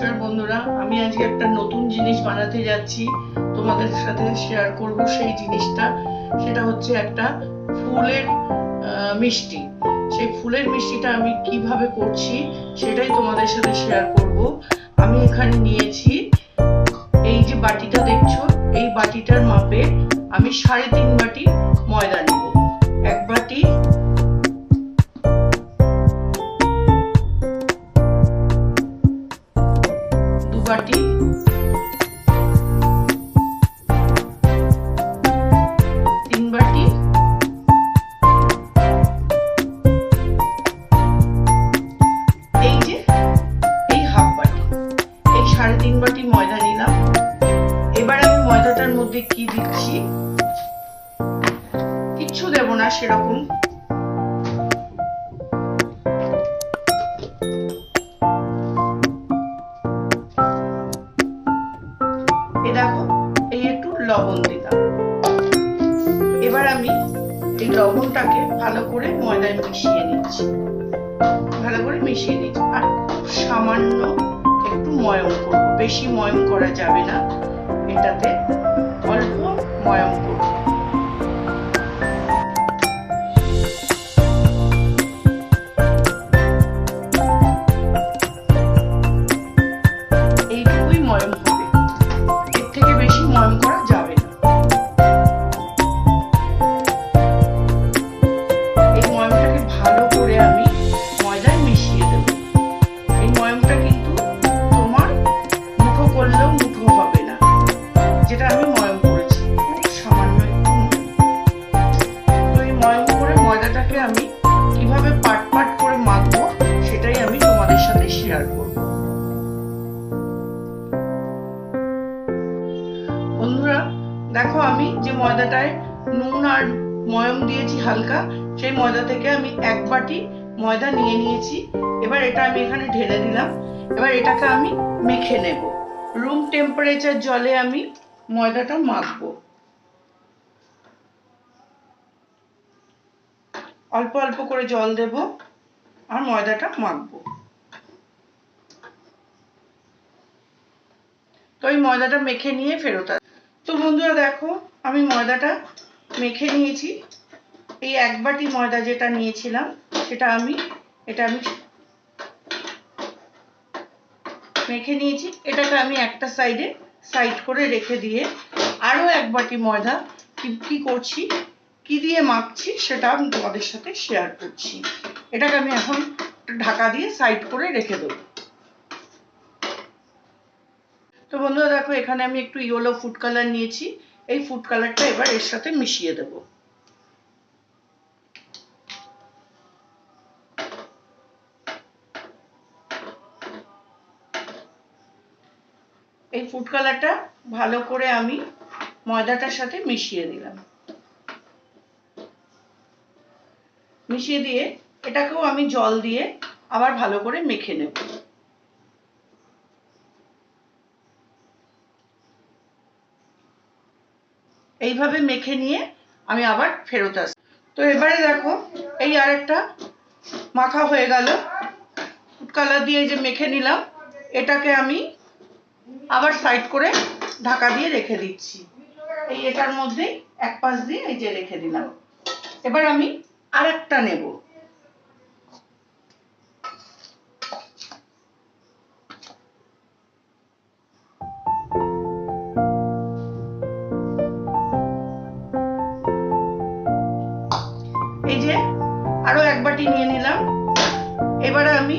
নমস্কার বন্ধুরা, আমি আজকে একটা নতুন জিনিস বানাতে যাচ্ছি, তোমাদের সাথে শেয়ার করব। সেই জিনিসটা সেটা হচ্ছে একটা ফুলের মিষ্টি। সেই ফুলের মিষ্টিটা আমি কিভাবে করছি সেটাই তোমাদের সাথে শেয়ার করব। আমি এখানে নিয়েছি, এই যে বাটিটা দেখছো, এই বাটিটার মাপে আমি 3.5 বাটি ময়দা নেব। 1 বাটি, 2 বাটি, 3 বাটি, এই যে এই হাফ বাটি, এই 3.5 বাটি ময়দা নিলাম। এবার আমি ময়দাটার মধ্যে কি দিচ্ছি, কিচ্ছু দেব না সেরকম। এই দেখো, এই একটু লবণ দিলাম। এবার আমি এই লবণটাকে ভালো করে ময়দায় মিশিয়ে নিচ্ছি, আর খুব সামান্য একটু ময়ম করব। বেশি ময়ম করা যাবে না, এটাতে অল্প ময়ম করব। এইটুকুই ময়ম হবে, এর থেকে বেশি ময়ম করা যাবে না। এই ময়মটাকে ভালো করে আমি ময়দায় মিশিয়ে দেব। এই ময়মটা কিন্তু তোমার মুঠো করলেও মুঠো হবে না, যেটা আমি ময়ম করেছি, খুব সামান্য একটু ময়ম। তো এই ময়ম করে ময়দাটাকে আমি কিভাবে পাট পাট করে মাখবো সেটাই আমি তোমাদের সাথে শেয়ার করব। বন্ধুরা দেখো, আমি যে ময়দাটায় নুন আর ময়ম দিয়েছি হালকা, সেই ময়দা থেকে আমি 1 বাটি ময়দা নিয়ে নিয়েছি। এবার এটা আমি এখানে ঢেলে দিলাম। এবার এটাকে আমি মেখে নেব। রুম টেম্পারেচার জলে আমি ময়দাটা মাখবো। অল্প অল্প করে জল দেব আর ময়দাটা মাখবো। তো এই ময়দাটা মেখে নিয়ে ফেরত আসবো। তো বন্ধুরা দেখো, আমি ময়দাটা মেখে নিয়েছি। এই 1 বাটি ময়দা যেটা নিয়েছিলাম এটা আমি মেখে নিয়েছি। এটাকে আমি একটা সাইড করে রেখে দিয়ে আরো 1 বাটি ময়দা কি করছি, কি দিয়ে মাখছি সেটা আমি তোমাদের সাথে শেয়ার করছি। এটাকে আমি এখন ঢাকা দিয়ে সাইড করে রেখে দেবো। তো বন্ধুরা দেখো, এখানে আমি একটু ইয়েলো ফুড কালার নিয়েছি। এই ফুড কালারটা এবার এর সাথে মিশিয়ে দেব। এই ফুড কালারটা ভালো করে আমি ময়দাটার সাথে মিশিয়ে দিলাম। মিশিয়ে দিয়ে এটাকেও আমি জল দিয়ে আবার ভালো করে মেখে নেব। এইভাবে মেখে নিয়ে আমি আবার ফেরত আসি। তো এবারে দেখো, এই আরেকটা মাখা হয়ে গেল। ফুড কালার দিয়ে যে মেখে নিলাম, এটাকে আমি আবার সাইড করে ঢাকা দিয়ে রেখে দিচ্ছি। এই এটার মধ্যে এক পাশ দিয়ে এই যে রেখে দিলাম। এবার আমি আরেকটা নেব। এই যে আরো 1 বাটি নিয়ে নিলাম। এবারে আমি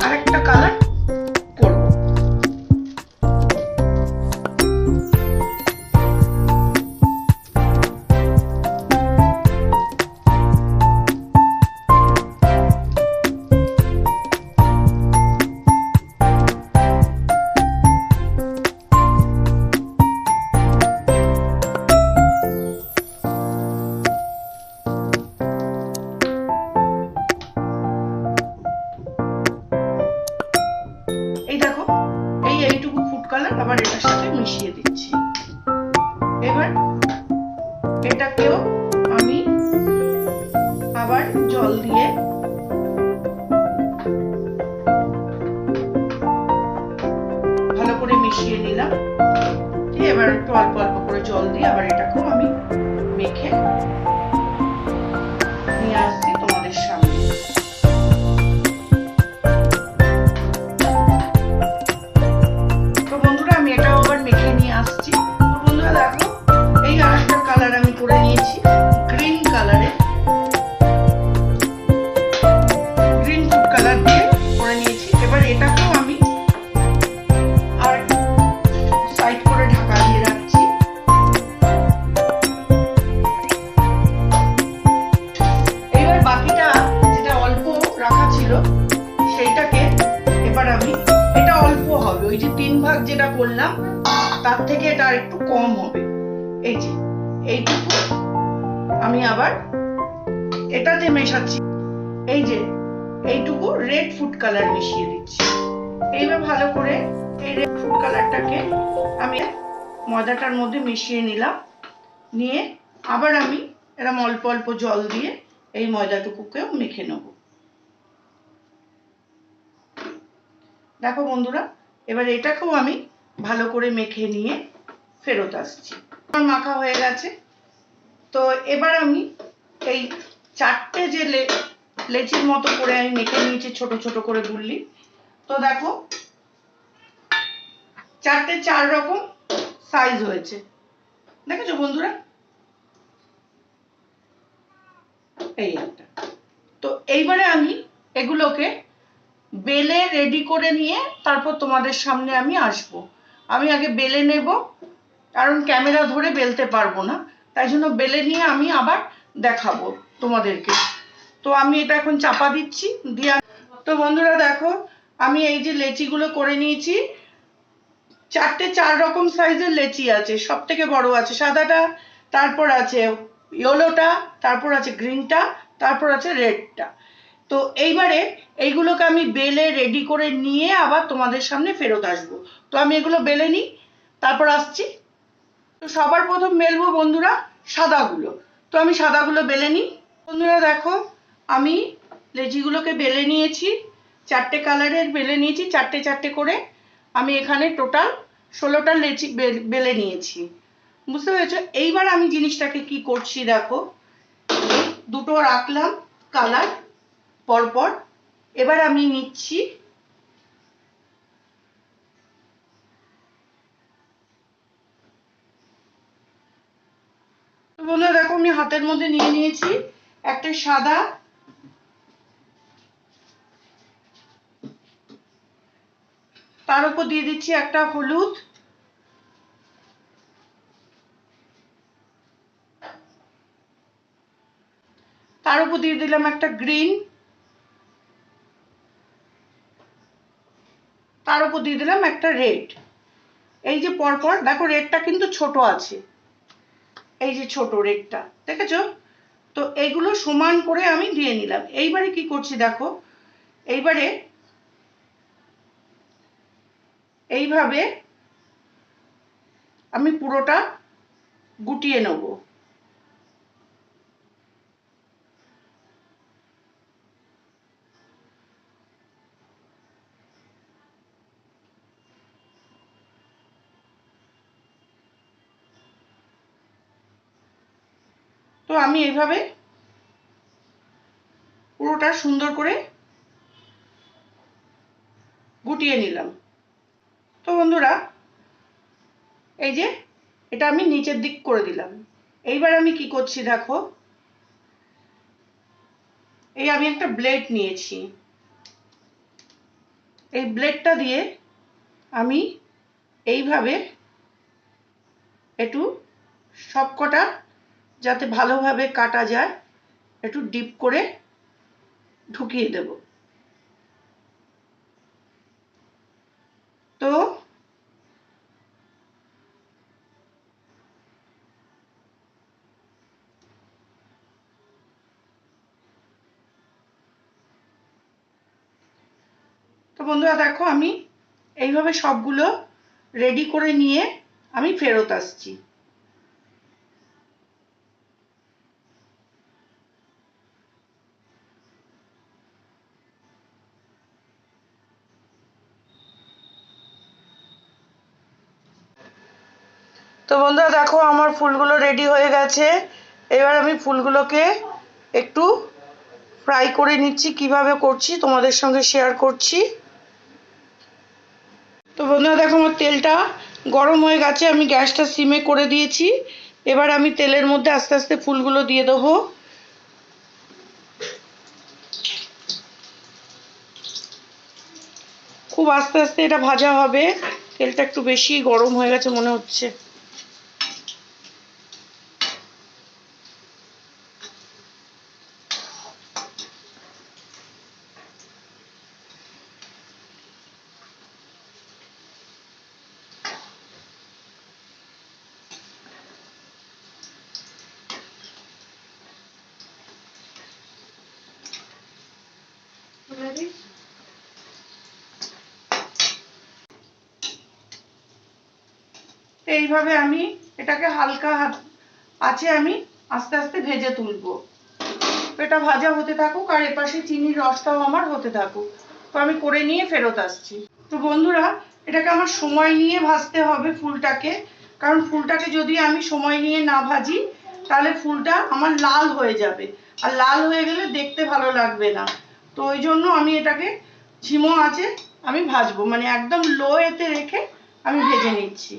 আরেকটা কালার করব। এটাকেও আমি আবার জল দিয়ে ভালো করে মিশিয়ে নিলাম। এবার একটু অল্প অল্প করে জল দিয়ে আবার এটাকেও আমি মেখে নিয়ে আসছি তোমাদের সামনে। তো বন্ধুরা আমি এটাও আবার মেখে নিয়ে আসছি। তো বন্ধুরা দেখো, এই আরেকটা কালার আমি করে নিয়েছি, গ্রিন কালারে, গ্রিন ফুড কালার দিয়ে করে নিয়েছি। এবার এটাকেও আমি আর সাইড করে ঢাকা দিয়ে রাখছি। এইবার বাকিটা যেটা অল্প রাখা ছিল সেইটাকে এবার আমি, এটা অল্প হবে, ওই যে 3 ভাগ যেটা করলাম তার থেকে এটা আর একটু কম হবে। এই যে এইটুকু আমি আবার এটাতে মেশাচ্ছি, এই যে এইটুকু রেড ফুড কালার মিশিয়ে দিচ্ছি। এইবার ভালো করে এই রেড ফুড কালারটাকে আমি ময়দাটার মধ্যে মিশিয়ে নিলাম। নিয়ে আবার আমি এরকম অল্প অল্প জল দিয়ে এই ময়দাটুকুকেও মেখে নেব। দেখো বন্ধুরা, এবার এটাকেও আমি ভালো করে মেখে নিয়ে ফেরত আসছি। আমার মাখা হয়ে গেছে। তো এবার আমি এই 4টে যে লেচির মতো করে আমি মেখে নিয়েছি ছোট ছোট করে গুল্লি। তো দেখো 4টে 4 রকম সাইজ হয়েছে, দেখেছো বন্ধুরা? এই একটা। তো এইবারে আমি এগুলোকে বেলে রেডি করে নিয়ে তারপর তোমাদের সামনে আমি আসব। আমি আগে বেলে নেব, কারণ ক্যামেরা ধরে বেলতে পারবো না, তাই জন্য বেলে নিয়ে আমি আবার দেখাবো তোমাদেরকে। তো আমি এটা এখন চাপা দিচ্ছি দিয়ে। তো বন্ধুরা দেখো, আমি এই যে লেচিগুলো করে নিয়েছি, 4টে 4 রকম সাইজের লেচি আছে। সব থেকে বড় আছে সাদাটা, তারপর আছে ইয়েলোটা, তারপর আছে গ্রিনটা, তারপর আছে রেডটা। তো এইবারে এইগুলোকে আমি বেলে রেডি করে নিয়ে আবার তোমাদের সামনে ফেরত আসবো। তো আমি এগুলো বেলে নিই, তারপর আসছি। তো সবার প্রথম বেলবো বন্ধুরা সাদাগুলো। তো আমি সাদাগুলো বেলে নিই। বন্ধুরা দেখো, আমি লেচিগুলোকে বেলে নিয়েছি, 4টে কালারের বেলে নিয়েছি, 4টে 4টে করে। আমি এখানে টোটাল 16টা লেচি বেলে নিয়েছি, বুঝতে পেরেছো? এইবার আমি জিনিসটাকে কি করছি দেখো, দুটো রাখলাম কালার পরপর। এবার আমি নিচ্ছি বন্ধুরা দেখো, আমি হাতের মধ্যে নিয়ে নিয়েছি একটা সাদা, তার উপর দিয়ে দিচ্ছি একটা হলুদ, তার উপর দিয়ে দিলাম একটা গ্রিন, তার উপর দিয়ে দিলাম একটা রেড। এই যে পরপর দেখো, রেডটা কিন্তু ছোট আছে, এই যে ছোট রেডটা, দেখেছো? তো এইগুলো সমান করে আমি দিয়ে নিলাম। এইবারে কি করছি দেখো, এইবারে এইভাবে আমি পুরোটা গুটিয়ে নেব। তো আমি এইভাবে পুরোটা সুন্দর করে গুটিয়ে নিলাম। তো বন্ধুরা এই যে এটা আমি নিচের দিক করে দিলাম। এইবার আমি কি করছি দেখো, এই আমি একটা ব্লেড নিয়েছি, এই ব্লেডটা দিয়ে আমি এইভাবে একটু সবকটা যাতে ভালোভাবে কাটা যায় একটু ডিপ করে ঢুকিয়ে দেব। তো তো বন্ধুরা দেখো, আমি এইভাবে সবগুলো রেডি করে নিয়ে আমি ফেরত আসছি। তো বন্ধুরা দেখো আমার ফুলগুলো রেডি হয়ে গেছে। এবার আমি ফুলগুলোকে একটু ফ্রাই করে নিচ্ছি, কিভাবে করছি তোমাদের সঙ্গে শেয়ার করছি। তো বন্ধুরা দেখো আমার তেলটা গরম হয়ে গেছে, আমি গ্যাসটা সিমে করে দিয়েছি। এবার আমি তেলের মধ্যে আস্তে আস্তে ফুলগুলো দিয়ে দেবো। খুব আস্তে আস্তে এটা ভাজা হবে, তেলটা একটু বেশি গরম হয়ে গেছে মনে হচ্ছে। এইভাবে আমি এটাকে হালকা আছে আমি আস্তে আস্তে ভেজে তুলবো। তো এটা ভাজা হতে থাকুক আর এপাশে চিনির রসটাও আমার হতে থাকুক। তো আমি করে নিয়ে ফেরত আসছি। তো বন্ধুরা এটাকে আমার সময় নিয়ে ভাজতে হবে ফুলটাকে, কারণ ফুলটাকে যদি আমি সময় নিয়ে না ভাজি তাহলে ফুলটা আমার লাল হয়ে যাবে, আর লাল হয়ে গেলে দেখতে ভালো লাগবে না। তো ওই জন্য আমি এটাকে ঝিমো আঁচে আমি ভাজবো, মানে একদম লো এতে রেখে আমি ভেজে নিচ্ছি।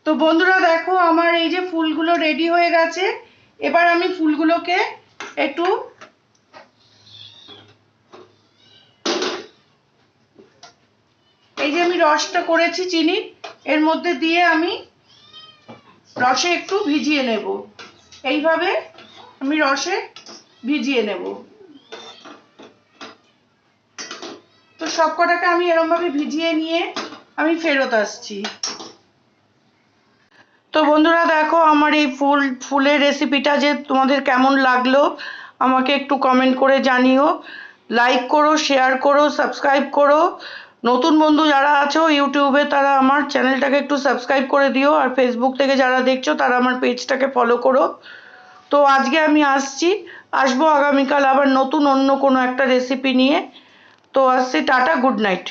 তো বন্ধুরা দেখো আমার এই যে ফুলগুলো রেডি হয়ে গেছে। এবার আমি ফুলগুলোকে একটু এই যে আমি রসটা করেছি চিনি, এর মধ্যে দিয়ে আমি রসে একটু ভিজিয়ে নেব। এইভাবে আমি রসে ভিজিয়ে নেব। তো সব কটাকে আমি এরকম ভাবে ভিজিয়ে নিয়ে আমি ফেরত আসছি। তো বন্ধুরা দেখো আমার এই ফুলের রেসিপিটা যে তোমাদের কেমন লাগলো আমাকে একটু কমেন্ট করে জানিও। লাইক করো, শেয়ার করো, সাবস্ক্রাইব করো। নতুন বন্ধু যারা আছো ইউটিউবে তারা আমার চ্যানেলটাকে একটু সাবস্ক্রাইব করে দিও, আর ফেসবুক থেকে যারা দেখছো তারা আমার পেজটাকে ফলো করো। তো আজকে আমি আসবো আগামীকাল আবার নতুন অন্য কোনো একটা রেসিপি নিয়ে। তো আসছি, টাটা, গুড নাইট।